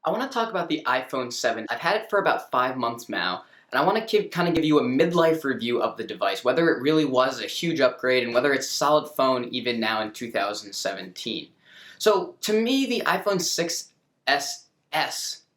I want to talk about the iPhone 7. I've had it for about 5 months now, and I want to kind of give you a midlife review of the device, whether it really was a huge upgrade and whether it's a solid phone even now in 2017. So to me, the iPhone 6s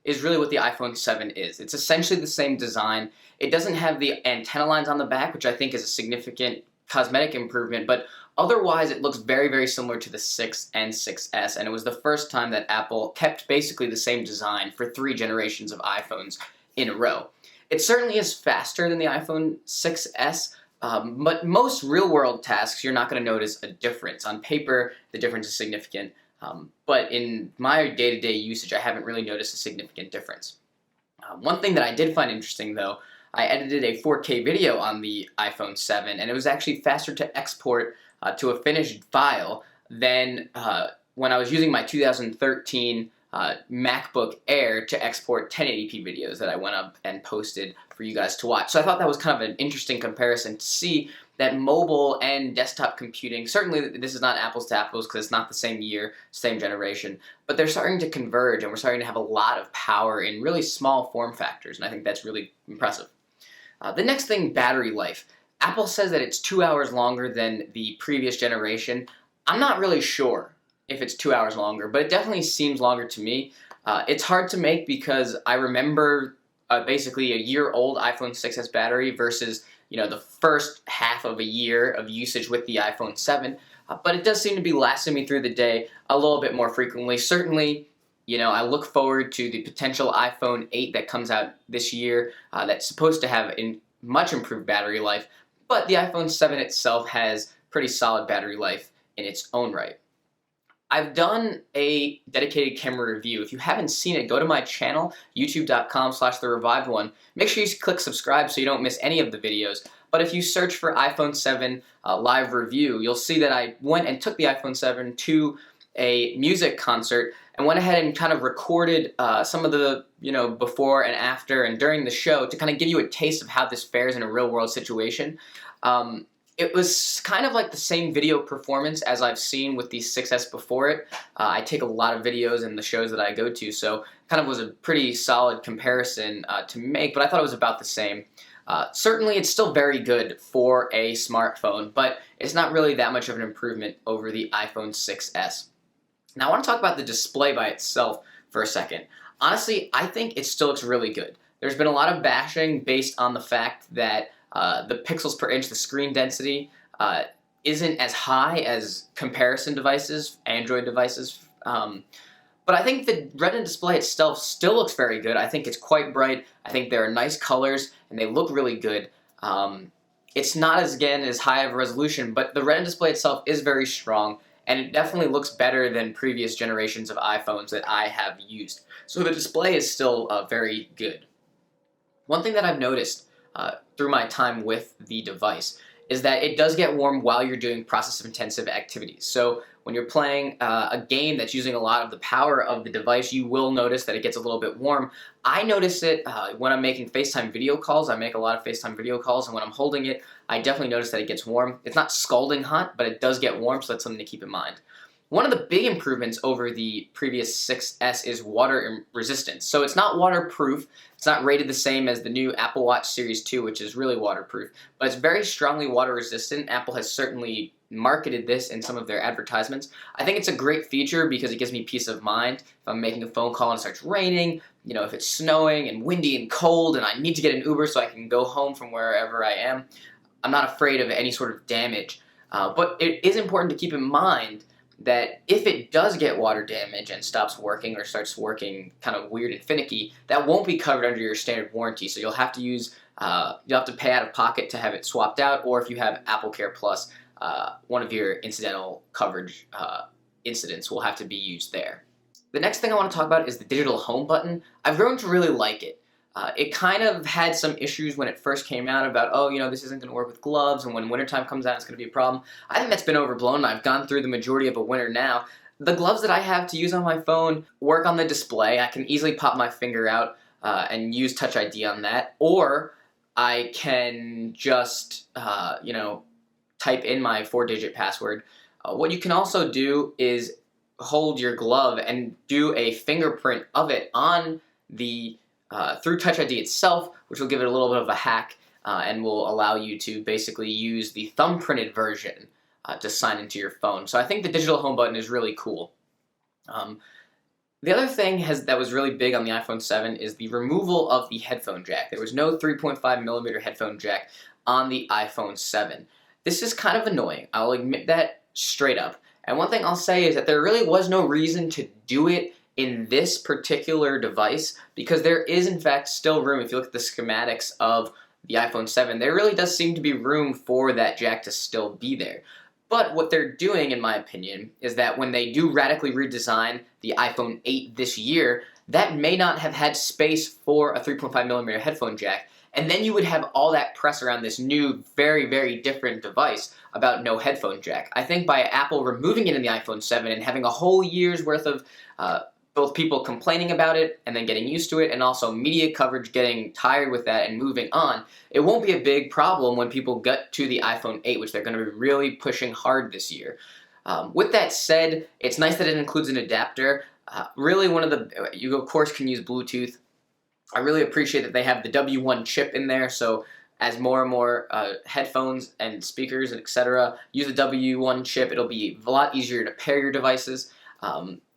is really what the iPhone 7 is. It's essentially the same design. It doesn't have the antenna lines on the back, which I think is a significant cosmetic improvement, but otherwise, it looks very, very similar to the 6 and 6S, and it was the first time that Apple kept basically the same design for 3 generations of iPhones in a row. It certainly is faster than the iPhone 6S, but most real-world tasks, you're not going to notice a difference. On paper, the difference is significant, but in my day-to-day usage, I haven't really noticed a significant difference. One thing that I did find interesting, though, I edited a 4K video on the iPhone 7, and it was actually faster to export to a finished file than when I was using my 2013 MacBook Air to export 1080p videos that I went up and posted for you guys to watch. So I thought that was kind of an interesting comparison to see that mobile and desktop computing, certainly this is not apples to apples because it's not the same year, same generation, but they're starting to converge and we're starting to have a lot of power in really small form factors, and I think that's really impressive. The next thing, battery life. Apple says that it's 2 hours longer than the previous generation. I'm not really sure if it's 2 hours longer, but it definitely seems longer to me. It's hard to make because I remember basically a year-old iPhone 6s battery versus the first half of a year of usage with the iPhone 7. But it does seem to be lasting me through the day a little bit more frequently. Certainly, I look forward to the potential iPhone 8 that comes out this year that's supposed to have much improved battery life, but the iPhone 7 itself has pretty solid battery life in its own right. I've done a dedicated camera review. If you haven't seen it, go to my channel, youtube.com/TheRevivedOne. Make sure you click subscribe so you don't miss any of the videos. But if you search for iPhone 7 live review, you'll see that I went and took the iPhone 7 to a music concert and went ahead and kind of recorded some of the before and after and during the show to kind of give you a taste of how this fares in a real world situation. It was kind of like the same video performance as I've seen with the 6S before it. I take a lot of videos in the shows that I go to, so kind of was a pretty solid comparison to make, but I thought it was about the same. Certainly it's still very good for a smartphone, but it's not really that much of an improvement over the iPhone 6S. Now I want to talk about the display by itself for a second. Honestly, I think it still looks really good. There's been a lot of bashing based on the fact that the pixels per inch, the screen density, isn't as high as comparison devices, Android devices. But I think the Retina display itself still looks very good. I think it's quite bright. I think there are nice colors and they look really good. It's not as high of a resolution, but the Retina display itself is very strong. And it definitely looks better than previous generations of iPhones that I have used. So the display is still very good. One thing that I've noticed through my time with the device is that it does get warm while you're doing process-intensive activities. So when you're playing a game that's using a lot of the power of the device, you will notice that it gets a little bit warm. I notice it when I'm making FaceTime video calls. I make a lot of FaceTime video calls, and when I'm holding it, I definitely notice that it gets warm. It's not scalding hot, but it does get warm, so that's something to keep in mind. One of the big improvements over the previous 6S is water resistance. So it's not waterproof. It's not rated the same as the new Apple Watch Series 2, which is really waterproof, but it's very strongly water resistant. Apple has certainly marketed this in some of their advertisements. I think it's a great feature because it gives me peace of mind. If I'm making a phone call and it starts raining, if it's snowing and windy and cold and I need to get an Uber so I can go home from wherever I am, I'm not afraid of any sort of damage. But it is important to keep in mind that if it does get water damage and stops working or starts working kind of weird and finicky, that won't be covered under your standard warranty. So you'll have to pay out of pocket to have it swapped out, or if you have Apple Care Plus, one of your incidental coverage incidents will have to be used there. The next thing I want to talk about is the digital home button. I've grown to really like it. It kind of had some issues when it first came out about, this isn't going to work with gloves, and when wintertime comes out, it's going to be a problem. I think that's been overblown. I've gone through the majority of a winter now. The gloves that I have to use on my phone work on the display. I can easily pop my finger out and use Touch ID on that, or I can just, type in my 4-digit password. What you can also do is hold your glove and do a fingerprint of it on the through Touch ID itself, which will give it a little bit of a hack and will allow you to basically use the thumbprinted version to sign into your phone. So I think the digital home button is really cool. The other thing that was really big on the iPhone 7 is the removal of the headphone jack. There was no 3.5mm headphone jack on the iPhone 7. This is kind of annoying. I'll admit that straight up. And one thing I'll say is that there really was no reason to do it in this particular device, because there is in fact still room. If you look at the schematics of the iPhone 7, there really does seem to be room for that jack to still be there. But what they're doing, in my opinion, is that when they do radically redesign the iPhone 8 this year, that may not have had space for a 3.5mm headphone jack, and then you would have all that press around this new, very, very different device about no headphone jack. I think by Apple removing it in the iPhone 7 and having a whole year's worth of both people complaining about it and then getting used to it, and also media coverage getting tired with that and moving on, it won't be a big problem when people get to the iPhone 8, which they're going to be really pushing hard this year. With that said, it's nice that it includes an adapter. Really, you of course can use Bluetooth. I really appreciate that they have the W1 chip in there, so as more and more headphones and speakers and etc. use the W1 chip, it'll be a lot easier to pair your devices.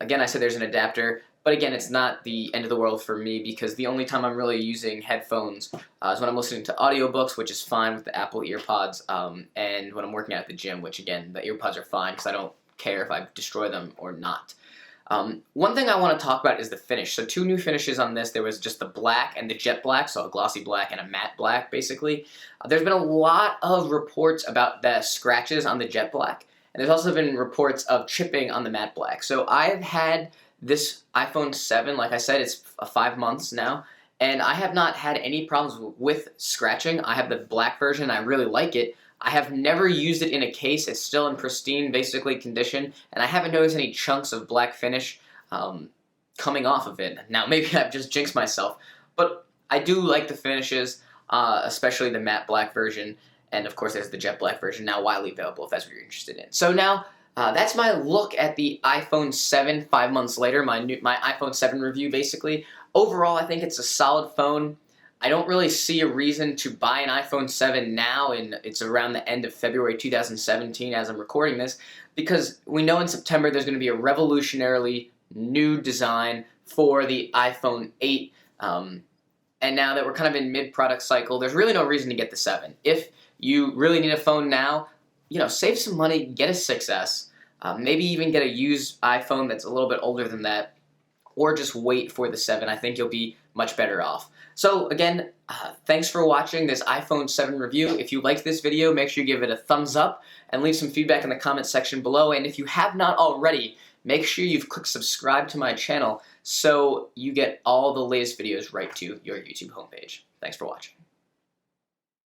Again, I said there's an adapter, but again, it's not the end of the world for me, because the only time I'm really using headphones is when I'm listening to audiobooks, which is fine with the Apple EarPods, and when I'm working out at the gym, which again, the EarPods are fine because I don't care if I destroy them or not. One thing I want to talk about is the finish. So 2 new finishes on this. There was just the black and the jet black, so a glossy black and a matte black, basically. There's been a lot of reports about the scratches on the jet black, and there's also been reports of chipping on the matte black. So I've had this iPhone 7, like I said, it's 5 months now, and I have not had any problems with scratching. I have the black version. I really like it. I have never used it in a case. It's still in pristine, basically, condition, and I haven't noticed any chunks of black finish coming off of it. Now, maybe I've just jinxed myself, but I do like the finishes, especially the matte black version, and of course there's the jet black version now widely available if that's what you're interested in. So now, that's my look at the iPhone 7 5 months later, my iPhone 7 review, basically. Overall, I think it's a solid phone. I don't really see a reason to buy an iPhone 7 now, and it's around the end of February 2017 as I'm recording this, because we know in September there's going to be a revolutionarily new design for the iPhone 8, and now that we're kind of in mid-product cycle, there's really no reason to get the 7. If you really need a phone now, save some money, get a 6S, maybe even get a used iPhone that's a little bit older than that, or just wait for the 7. I think you'll be much better off. So again, thanks for watching this iPhone 7 review. If you liked this video, make sure you give it a thumbs up and leave some feedback in the comments section below. And if you have not already, make sure you've clicked subscribe to my channel so you get all the latest videos right to your YouTube homepage. Thanks for watching.